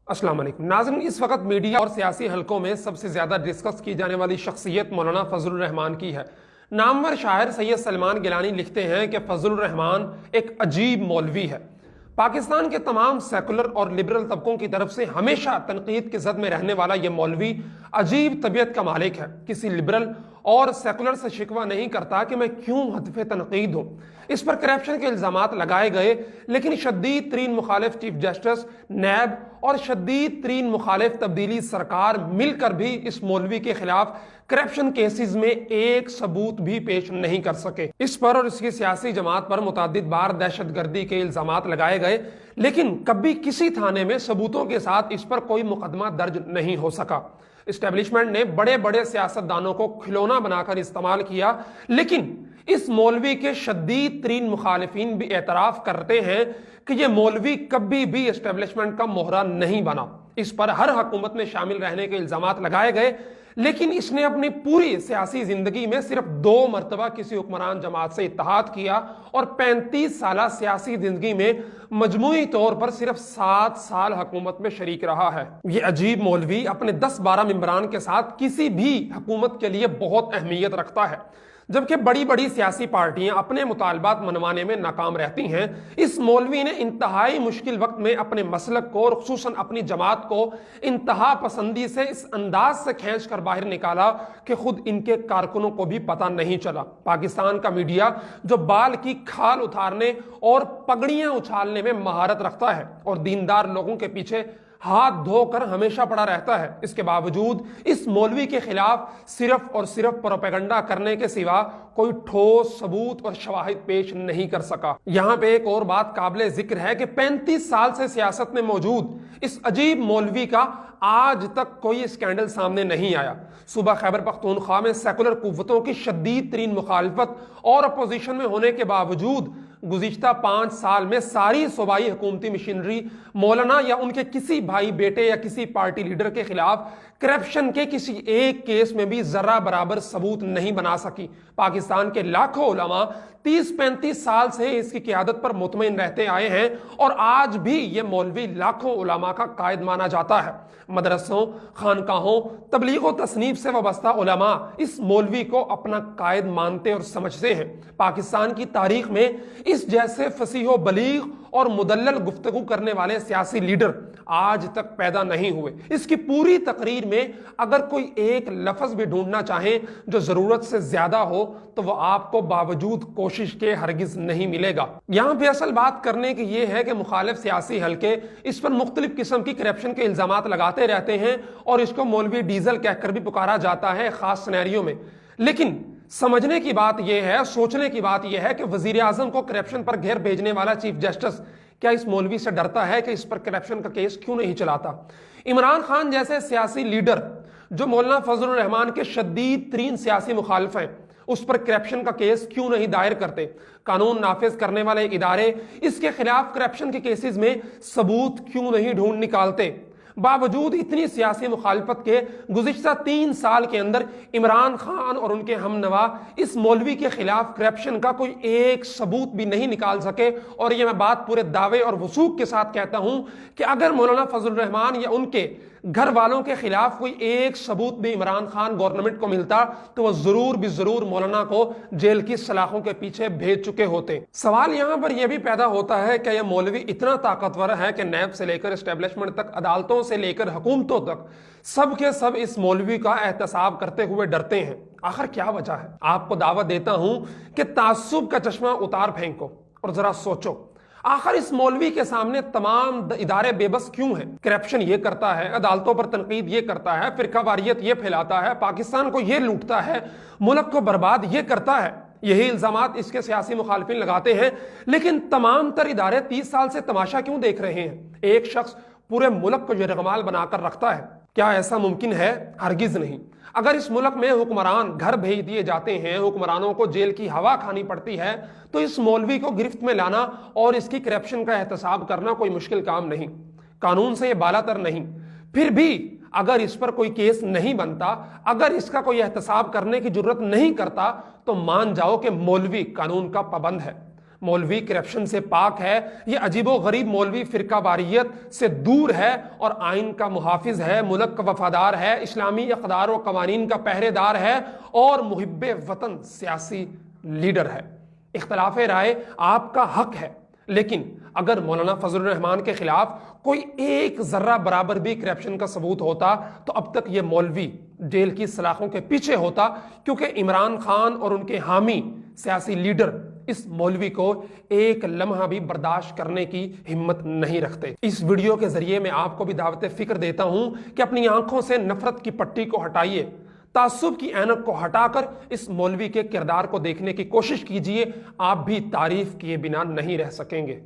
अस्सलाम वालेकुम नाज़रीन, इस वक्त मीडिया और सियासी हलकों में सबसे ज़्यादा डिस्कस की जाने वाली शख्सियत मौलाना फजलुर रहमान की है। नामवर शायर सैयद सलमान गिलानी लिखते हैं कि फजलुर रहमान एक अजीब मौलवी है। पाकिस्तान के तमाम सेकुलर और लिबरल तबकों की तरफ से हमेशा तनकीद की जद में रहने वाला यह मौलवी अजीब तबीयत का मालिक है। किसी लिबरल और सेकुलर से शिकवा नहीं करता कि मैं क्यों हदफ तनकीद हूँ। इस पर करप्शन के इल्जामात लगाए गए, लेकिन शदीद तरीन मुखालिफ चीफ जस्टिस, नैब और शदीद तरीन मुखालिफ तब्दीली सरकार मिलकर भी इस मौलवी के खिलाफ करप्शन केसेस में एक सबूत भी पेश नहीं कर सके। इस पर और इसकी सियासी जमात पर मुतअद्दिद बार दहशतगर्दी के इल्जामात लगाए गए, लेकिन कभी किसी थाने में सबूतों के साथ इस पर कोई मुकदमा दर्ज नहीं हो सका। इस्टेब्लिशमेंट ने बड़े बड़े सियासतदानों को खिलौना बनाकर इस्तेमाल किया, लेकिन इस मौलवी के शदीद तरीन मुखालिफिन भी एतराफ करते हैं कि यह मौलवी कभी भी इस्टेब्लिशमेंट का मोहरा नहीं बना। इस पर हर हुकूमत में शामिल रहने के इल्जामात लगाए गए, लेकिन इसने अपनी पूरी सियासी जिंदगी में सिर्फ 2 मरतबा किसी हुक्मरान जमात से इत्तेहाद किया और 35 साल सियासी जिंदगी में मजमूई तौर पर सिर्फ 7 साल हुकूमत में शरीक रहा है। ये अजीब मौलवी अपने 10-12 मेंबरान के साथ किसी भी हुकूमत के लिए बहुत अहमियत रखता है, जबकि बड़ी बड़ी सियासी पार्टियां अपने मुतालबात मनवाने में नाकाम रहती हैं। इस मौलवी ने इंतहाई मुश्किल वक्त में अपने मसलक को और खुसूसन अपनी जमात को इंतहा पसंदी से इस अंदाज से खींच कर बाहर निकाला कि खुद इनके कारकुनों को भी पता नहीं चला। पाकिस्तान का मीडिया जो बाल की खाल उतारने और पगड़ियां उछालने में महारत रखता है और दीनदार लोगों के पीछे हाथ धोकर हमेशा पड़ा रहता है, इसके बावजूद इस मौलवी के खिलाफ सिर्फ और सिर्फ प्रोपेगेंडा करने के सिवा कोई ठोस सबूत और शवाहिद पेश नहीं कर सका। यहाँ पे एक और बात काबिले जिक्र है कि 35 साल से सियासत में मौजूद इस अजीब मौलवी का आज तक कोई स्कैंडल सामने नहीं आया। सूबा खैबर पख्तूनख्वा में सेकुलर कुव्वतों की शदीद तरीन मुखालिफत और अपोजिशन में होने के बावजूद गुज़िश्ता 5 साल में सारी सूबाई हुकूमती मशीनरी मौलाना या उनके किसी भाई बेटे या किसी पार्टी लीडर के खिलाफ करप्शन के किसी एक केस में भी जरा बराबर सबूत नहीं बना सकी। पाकिस्तान के लाखों उलमा 30-35 साल से इसकी क़ियादत पर मुतमईन रहते आए हैं और आज भी ये मौलवी लाखों उलमा का कायद माना जाता है। मदरसों, खानकाहों, तबलीग और तसनीफ से वाबस्ता उलमा इस मौलवी को अपना कायद मानते और समझते हैं। पाकिस्तान की तारीख में इस जैसे फसीहो बलीग और मुदल्लल गुफ्तगू करने वाले सियासी लीडर आज तक पैदा नहीं हुए। इसकी पूरी तकरीर में अगर कोई एक लफ्ज भी ढूंढना चाहे जो जरूरत से ज्यादा हो तो वह आपको बावजूद कोशिश के हरगिज नहीं मिलेगा। यहाँ पे असल बात करने की यह है कि मुखालिफ सियासी हलके इस पर मुख्तलिफ किस्म की करप्शन के इल्जामात लगाते रहते हैं और इसको मौलवी डीजल कहकर भी पुकारा जाता है खास सिनेरियो में। लेकिन समझने की बात यह है, सोचने की बात यह है कि वजीर आजम को करप्शन पर घेर भेजने वाला चीफ जस्टिस क्या इस मौलवी से डरता है कि इस पर करप्शन का केस क्यों नहीं चलाता? इमरान खान जैसे सियासी लीडर जो मौलाना फजलुर रहमान के शदीद तरीन सियासी मुखालिफ हैं, उस पर करप्शन का केस क्यों नहीं दायर करते? कानून नाफिज करने वाले इदारे इसके खिलाफ करप्शन के केसेस में सबूत क्यों नहीं ढूंढ निकालते? बावजूद इतनी सियासी मुखालफत के गुज़िश्ता 3 साल के अंदर इमरान खान और उनके हमनवा इस मौलवी के खिलाफ करप्शन का कोई एक सबूत भी नहीं निकाल सके। और ये मैं बात पूरे दावे और वसूख के साथ कहता हूं कि अगर मौलाना फजलुर रहमान या उनके घर वालों के खिलाफ कोई एक सबूत भी इमरान खान गवर्नमेंट को मिलता तो वह जरूर भी जरूर मौलाना को जेल की सलाखों के पीछे भेज चुके होते। सवाल यहां पर यह भी पैदा होता है कि यह मौलवी इतना ताकतवर है कि नैब से लेकर एस्टेब्लिशमेंट तक, अदालतों से लेकर हुकूमतों तक सब के सब इस मौलवी का एहतसाब करते हुए डरते हैं। आखिर क्या वजह है? आपको दावत देता हूं कि तासुब का चश्मा उतार फेंको और जरा सोचो, आखिर इस मौलवी के सामने तमाम इदारे बेबस क्यों हैं? करप्शन ये करता है, अदालतों पर तनकीद ये करता है, फिरकावारियत ये फैलाता है, पाकिस्तान को ये लूटता है, मुल्क को बर्बाद ये करता है। यही इल्जामात इसके सियासी मुखालिफिन लगाते हैं, लेकिन तमाम तर इदारे 30 साल से तमाशा क्यों देख रहे हैं? एक शख्स पूरे मुल्क को यरगमाल बनाकर रखता है। क्या ऐसा मुमकिन है? हरगिज नहीं। अगर इस मुल्क में हुक्मरान घर भेज दिए जाते हैं, हुक्मरानों को जेल की हवा खानी पड़ती है, तो इस मौलवी को गिरफ्त में लाना और इसकी करप्शन का एहतसाब करना कोई मुश्किल काम नहीं, कानून से ये बालातर नहीं। फिर भी अगर इस पर कोई केस नहीं बनता, अगर इसका कोई एहतसाब करने की जरूरत नहीं करता, तो मान जाओ कि मौलवी कानून का पाबंद है। मौलवी करप्शन से पाक है, ये अजीबो गरीब मौलवी फिरका वारियत से दूर है और आइन का मुहाफिज है, मुल्क का वफादार है, इस्लामी इक़दार व कवानीन का पहरेदार है और मुहिब्बे वतन सियासी लीडर है। इख्तलाफ राय आपका हक है, लेकिन अगर मौलाना फजलुर रहमान के खिलाफ कोई एक जर्रा बराबर भी करप्शन का सबूत होता तो अब तक ये मौलवी जेल की सलाखों के पीछे होता, क्योंकि इमरान खान और उनके हामी सियासी लीडर इस मौलवी को एक लम्हा भी बर्दाश्त करने की हिम्मत नहीं रखते। इस वीडियो के जरिए मैं आपको भी दावत फिक्र देता हूं कि अपनी आंखों से नफरत की पट्टी को हटाइए, तासुब की ऐनक को हटाकर इस मौलवी के किरदार को देखने की कोशिश कीजिए। आप भी तारीफ किए बिना नहीं रह सकेंगे।